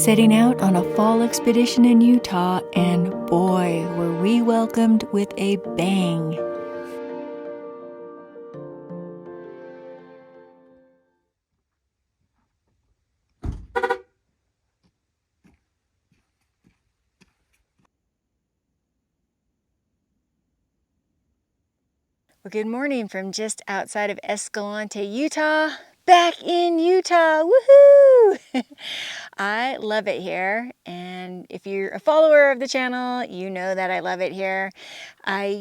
setting out on a fall expedition in Utah, and boy, were we welcomed with a bang. Well, good morning from just outside of Escalante, Utah. Back in Utah, woohoo! I love it here, and if you're a follower of the channel, you know that I love it here. I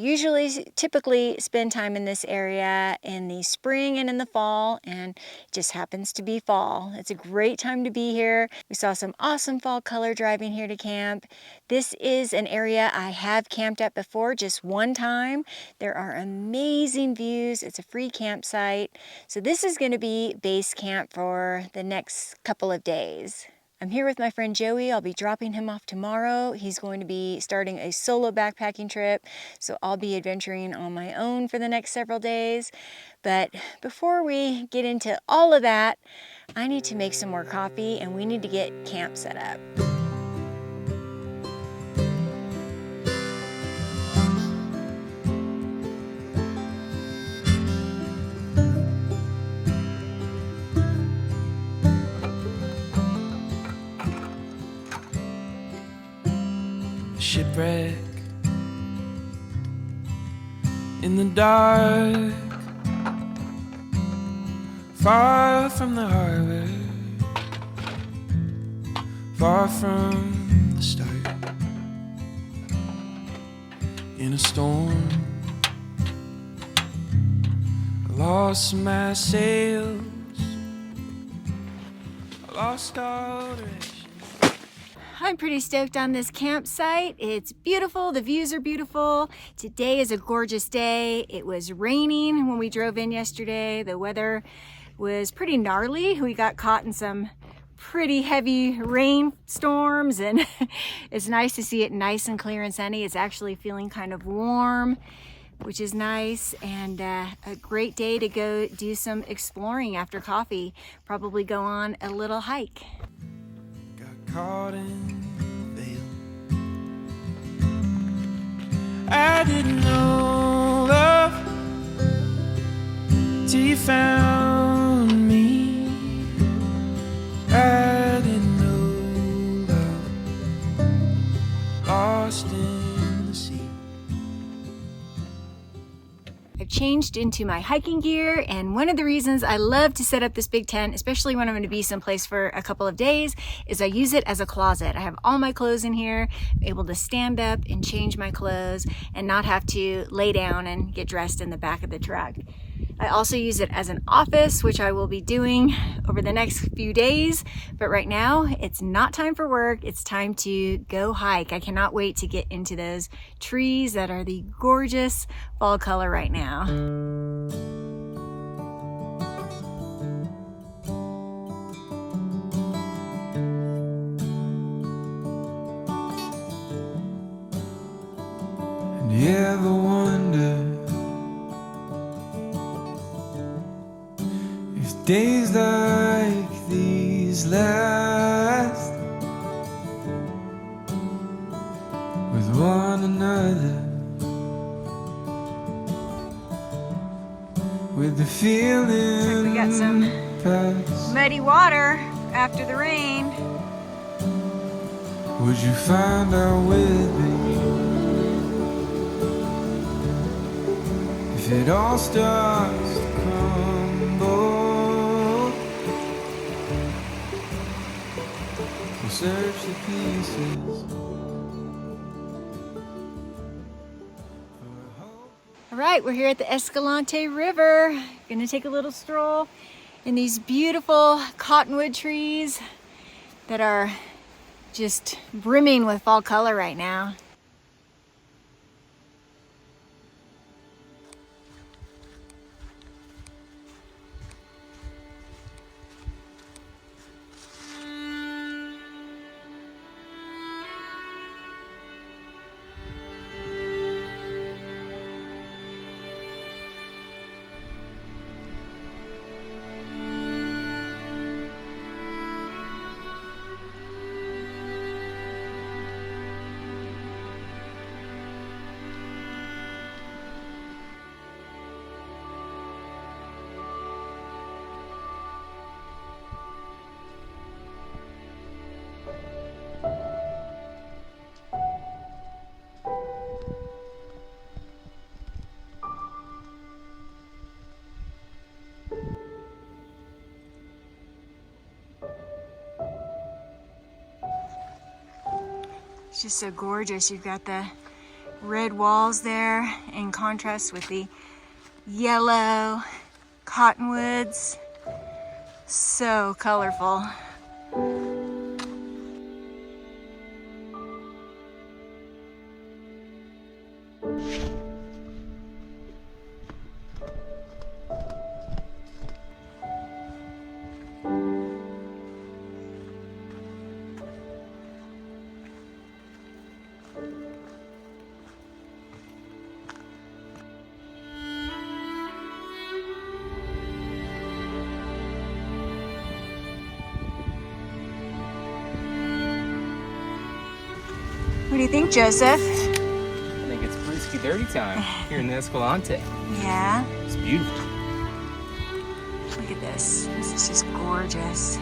typically spend time in this area in the spring and in the fall, and it just happens to be fall. It's a great time to be here. We saw some awesome fall color driving here to camp. This is an area I have camped at before, just one time. There are amazing views. It's a free campsite. So this is going to be base camp for the next couple of days. I'm here with my friend Joey. I'll be dropping him off tomorrow. He's going to be starting a solo backpacking trip, so I'll be adventuring on my own for the next several days. But before we get into all of that, I need to make some more coffee and we need to get camp set up. Shipwreck in the dark, far from the harbor, far from the start. In a storm, I lost my sails, I lost all direction. I'm pretty stoked on this campsite. It's beautiful, the views are beautiful. Today is a gorgeous day. It was raining when we drove in yesterday. The weather was pretty gnarly. We got caught in some pretty heavy rainstorms, and it's nice to see it nice and clear and sunny. It's actually feeling kind of warm, which is nice, and a great day to go do some exploring after coffee. Probably go on a little hike. Caught in the veil. I didn't know love till you found me. I didn't know love, lost in the sea. I've changed into my hiking gear, and one of the reasons I love to set up this big tent, especially when I'm going to be someplace for a couple of days, is I use it as a closet. I have all my clothes in here, I'm able to stand up and change my clothes and not have to lay down and get dressed in the back of the truck. I also use it as an office, which I will be doing over the next few days. But right now, it's not time for work. It's time to go hike. I cannot wait to get into those trees that are the gorgeous fall color right now. And you ever wonder if days like these last with one another, with the feeling We got some past, muddy water after the rain. would you find out with me if it all starts to crumble? We'll search the pieces. All right, we're here at the Escalante River. Gonna take a little stroll in these beautiful cottonwood trees that are just brimming with fall color right now. It's just so gorgeous. You've got the red walls there in contrast with the yellow cottonwoods. So colorful. What do you think, Joseph? I think it's frisky dirty time here in the Escalante. Yeah, It's beautiful. look at this. This is just gorgeous.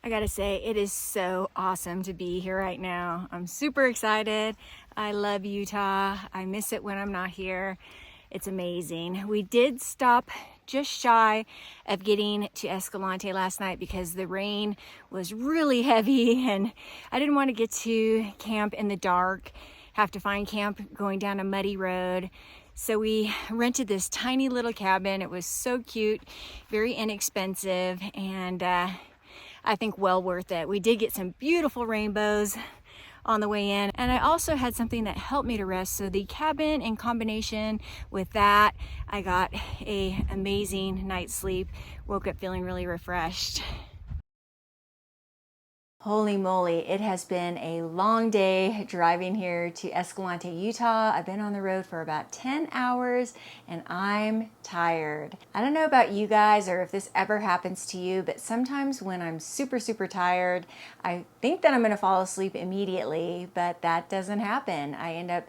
I gotta say, it is so awesome to be here right now. I'm super excited. I love Utah. I miss it when I'm not here. It's amazing. We did stop just shy of getting to Escalante last night because the rain was really heavy and I didn't want to get to camp in the dark, have to find camp going down a muddy road. So we rented this tiny little cabin. It was so cute, very inexpensive, and I think well worth it. We did get some beautiful rainbows on the way in, and I also had something that helped me to rest. So the cabin in combination with that, I got an amazing night's sleep. Woke up feeling really refreshed. Holy moly, it has been a long day driving here to Escalante, Utah. I've been on the road for about 10 hours and I'm tired. I don't know about you guys or if this ever happens to you, but sometimes when I'm super tired, I think that I'm gonna fall asleep immediately, but that doesn't happen. I end up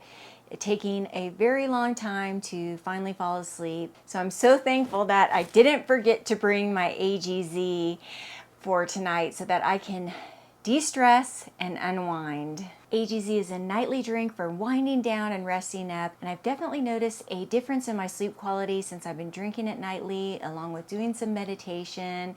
taking a very long time to finally fall asleep. So I'm so thankful that I didn't forget to bring my AGZ for tonight so that I can de-stress and unwind. AGZ is a nightly drink for winding down and resting up, and I've definitely noticed a difference in my sleep quality since I've been drinking it nightly, along with doing some meditation.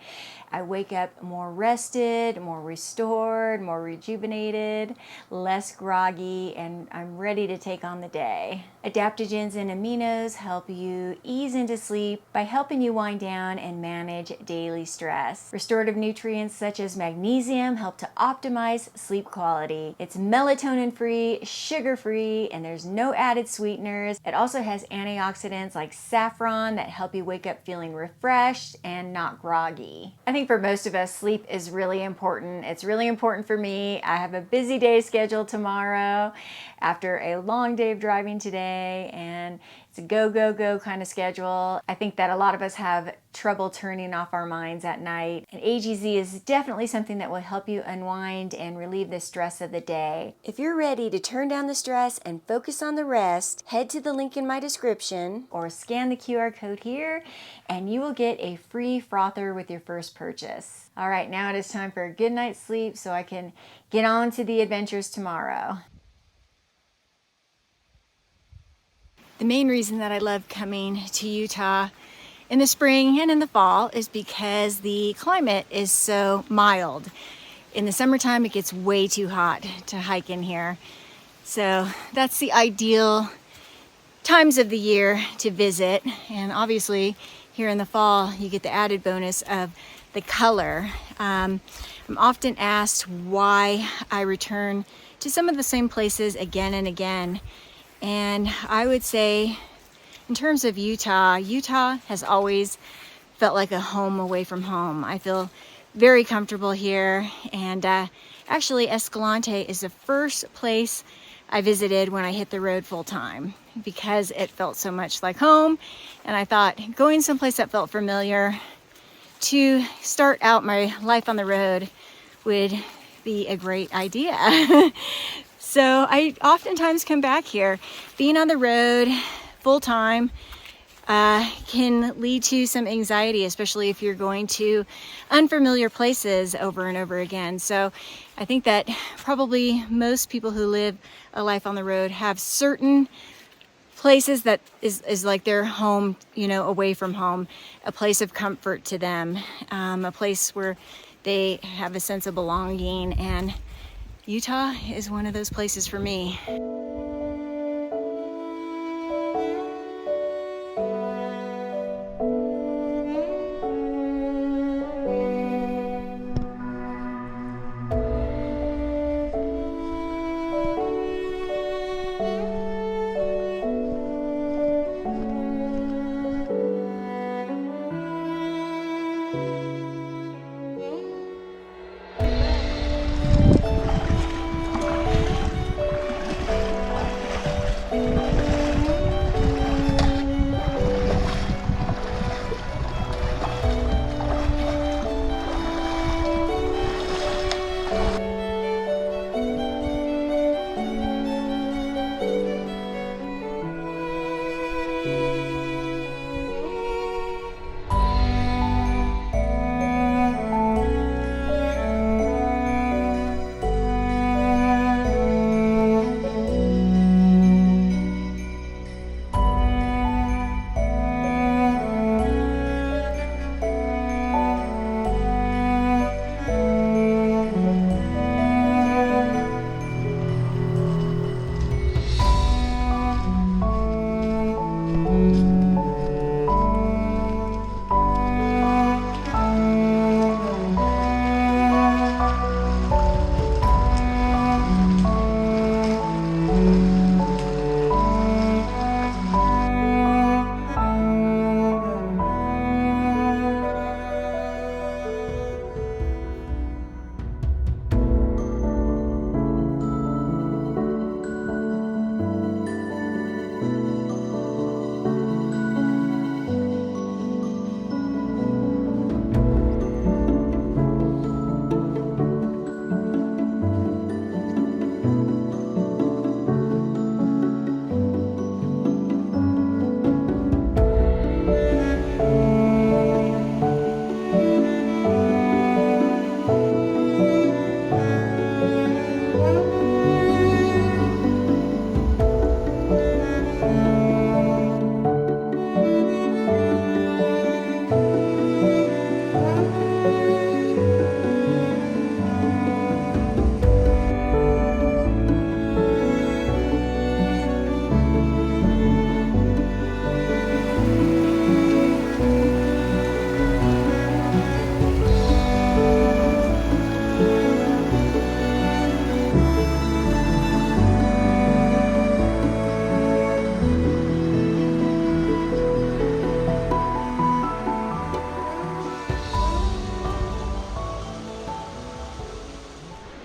I wake up more rested, more restored, more rejuvenated, less groggy, and I'm ready to take on the day. Adaptogens and aminos help you ease into sleep by helping you wind down and manage daily stress. Restorative nutrients such as magnesium help to optimize sleep quality. It's melatonin-free, sugar-free, and there's no added sweeteners. It also has antioxidants like saffron that help you wake up feeling refreshed and not groggy. I think for most of us, sleep is really important. It's really important for me. I have a busy day scheduled tomorrow after a long day of driving today, and it's a go kind of schedule. I think that a lot of us have trouble turning off our minds at night, and AGZ is definitely something that will help you unwind and relieve the stress of the day. If you're ready to turn down the stress and focus on the rest, head to the link in my description or scan the QR code here and you will get a free frother with your first purchase. All right, now it is time for a good night's sleep so I can get on to the adventures tomorrow. The main reason that I love coming to Utah in the spring and in the fall is because the climate is so mild. In the summertime, it gets way too hot to hike in here. So that's the ideal times of the year to visit. And obviously here in the fall, you get the added bonus of the color. I'm often asked why I return to some of the same places again and again. And I would say, in terms of Utah, Utah has always felt like a home away from home. I feel very comfortable here, and actually Escalante is the first place I visited when I hit the road full time because it felt so much like home, and I thought going someplace that felt familiar to start out my life on the road would be a great idea. So I oftentimes come back here. Being on the road full time can lead to some anxiety, especially if you're going to unfamiliar places over and over again. So I think that probably most people who live a life on the road have certain places that is like their home, you know, away from home, a place of comfort to them, a place where they have a sense of belonging, and Utah is one of those places for me.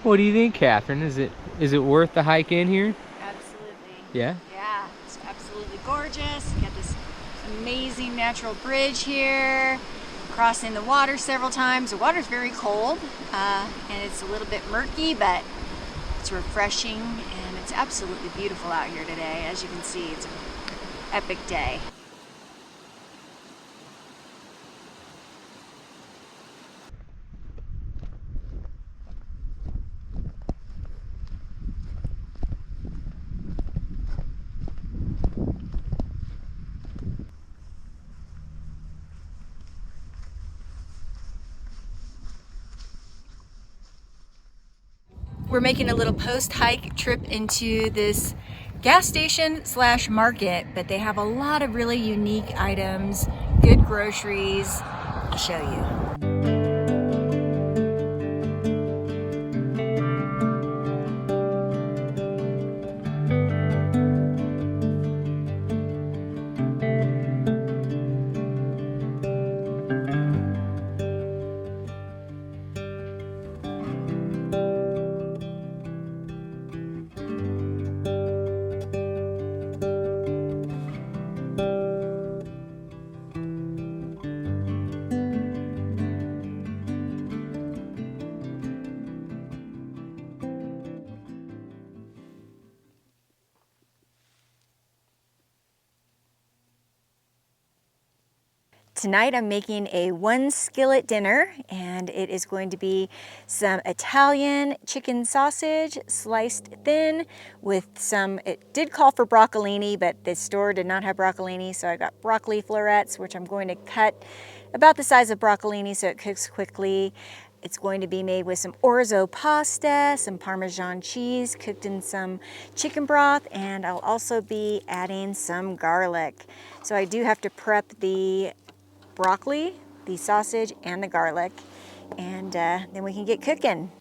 What do you think, Catherine? Is it worth the hike in here? Absolutely. Yeah? Yeah, it's absolutely gorgeous. You got this amazing natural bridge here, crossing the water several times. The water's very cold, and it's a little bit murky, but it's refreshing, and it's absolutely beautiful out here today. As you can see, it's an epic day. We're making a little post-hike trip into this gas station slash market, but they have a lot of really unique items, good groceries. I'll show you. Tonight I'm making a 1 skillet dinner, and it is going to be some Italian chicken sausage sliced thin with some, it did call for broccolini, but the store did not have broccolini, so I got broccoli florets, which I'm going to cut about the size of broccolini so it cooks quickly. It's going to be made with some orzo pasta, some Parmesan cheese cooked in some chicken broth, and I'll also be adding some garlic. So I do have to prep the broccoli, the sausage, and the garlic, and then we can get cooking.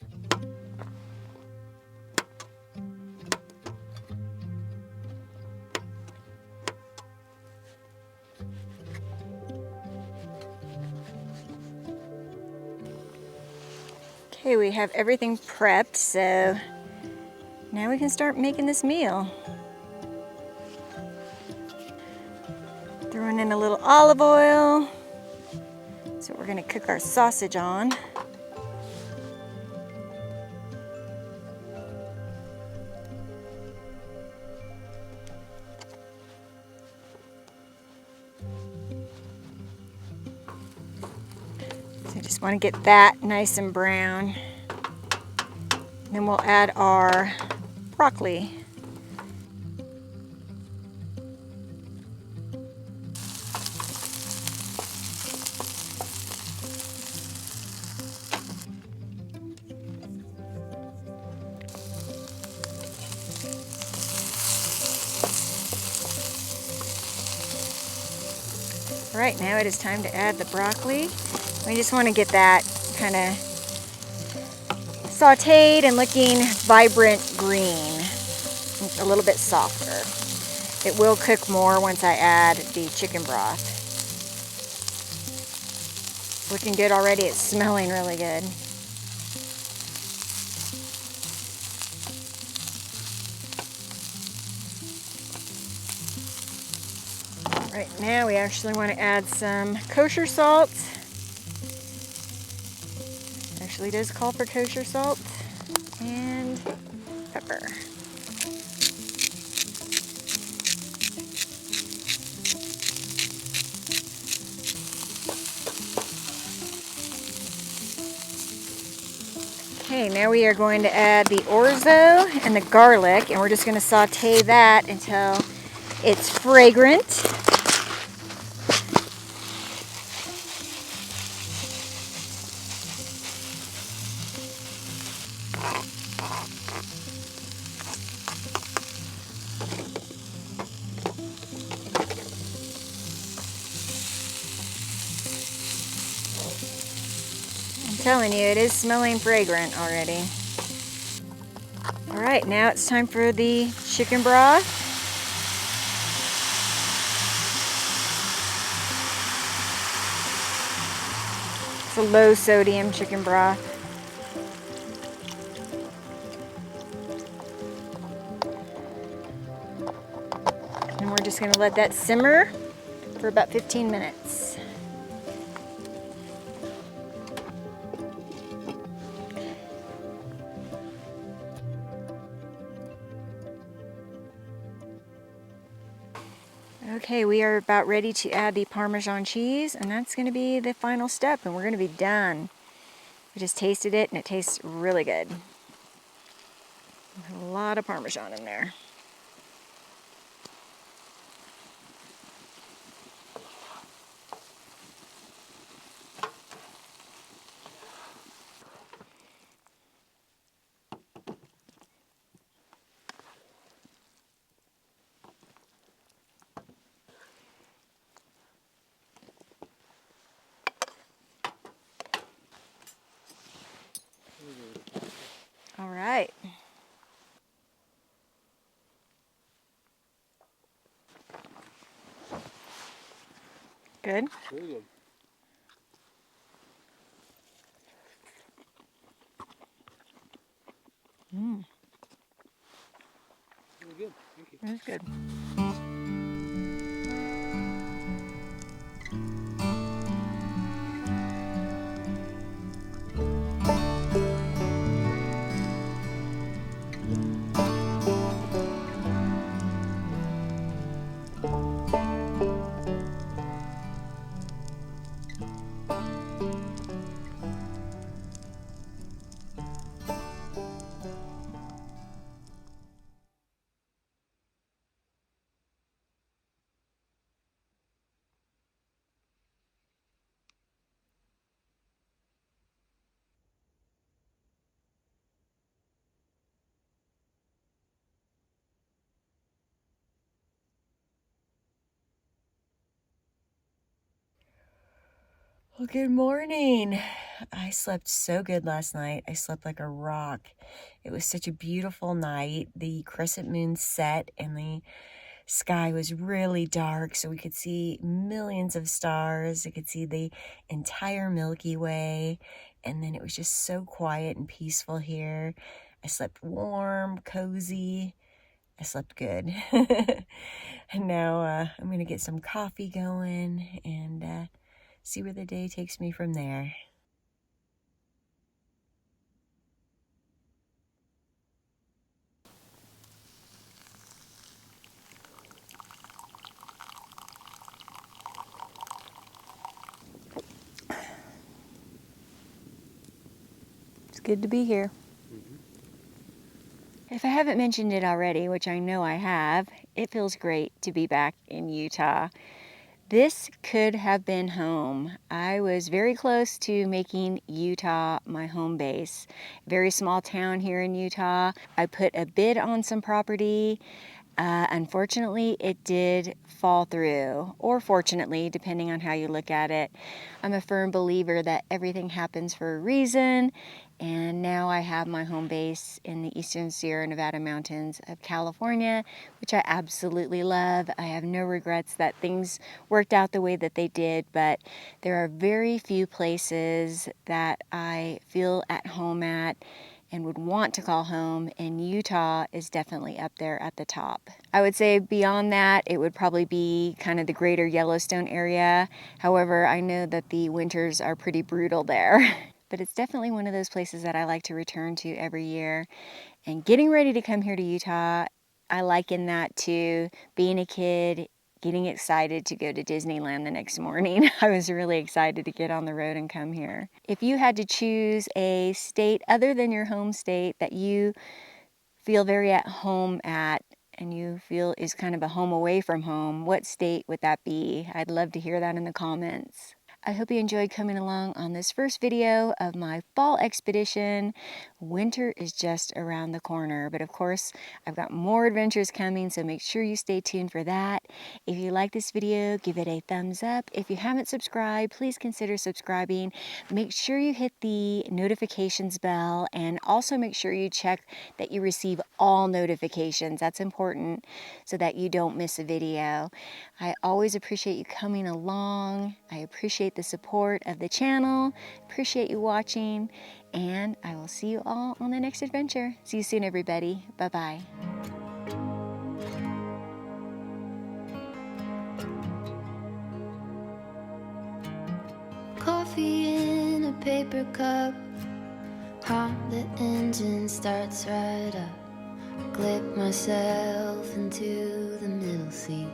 Okay, we have everything prepped, so now we can start making this meal. Throwing in a little olive oil. So we're gonna cook our sausage on. So just wanna get that nice and brown. Then we'll add our broccoli. All right, now it is time to add the broccoli. We just want to get that kind of sauteed and looking vibrant green, a little bit softer. It will cook more once I add the chicken broth. Looking good already, it's smelling really good. Right now we actually want to add some kosher salt. Actually does call for kosher salt and pepper. Okay, now we are going to add the orzo and the garlic, and we're just going to saute that until it's fragrant. I'm telling you, it is smelling fragrant already. All right, now it's time for the chicken broth. It's a low sodium chicken broth. And we're just gonna let that simmer for about 15 minutes. Okay, we are about ready to add the Parmesan cheese, and that's going to be the final step, and we're going to be done. We just tasted it, and it tastes really good. A lot of Parmesan in there. All right. Good? Really good. Really good. Thank you. That's good. Well, good morning. I slept so good last night. I slept like a rock. It was such a beautiful night. The crescent moon set and the sky was really dark, so we could see millions of stars. I could see the entire Milky Way, and then it was just so quiet and peaceful here. I slept warm, cozy. I slept good. And now I'm gonna get some coffee going and see where the day takes me from there. It's good to be here. If I haven't mentioned it already, which I know I have, it feels great to be back in Utah. This could have been home. I was very close to making Utah my home base. Very small town here in Utah. I put a bid on some property. Unfortunately, it did fall through, or fortunately, depending on how you look at it. I'm a firm believer that everything happens for a reason, and now I have my home base in the eastern Sierra Nevada mountains of California, which I absolutely love. I have no regrets that things worked out the way that they did, but there are very few places that I feel at home at and would want to call home, and Utah is definitely up there at the top. I would say beyond that, it would probably be kind of the greater Yellowstone area. However, I know that the winters are pretty brutal there. But it's definitely one of those places that I like to return to every year. And getting ready to come here to Utah, I liken that to being a kid getting excited to go to Disneyland the next morning. I was really excited to get on the road and come here. If you had to choose a state other than your home state that you feel very at home at and you feel is kind of a home away from home, what state would that be? I'd love to hear that in the comments. I hope you enjoyed coming along on this first video of my fall expedition. Winter is just around the corner, but of course, I've got more adventures coming, so make sure you stay tuned for that. If you like this video, give it a thumbs up. If you haven't subscribed, please consider subscribing. Make sure you hit the notifications bell, and also make sure you check that you receive all notifications. That's important so that you don't miss a video. I always appreciate you coming along. I appreciate the support of the channel. Appreciate you watching, and I will see you all on the next adventure. See you soon, everybody. Bye-bye. Coffee in a paper cup. The engine starts right up. Clip myself into the middle seat.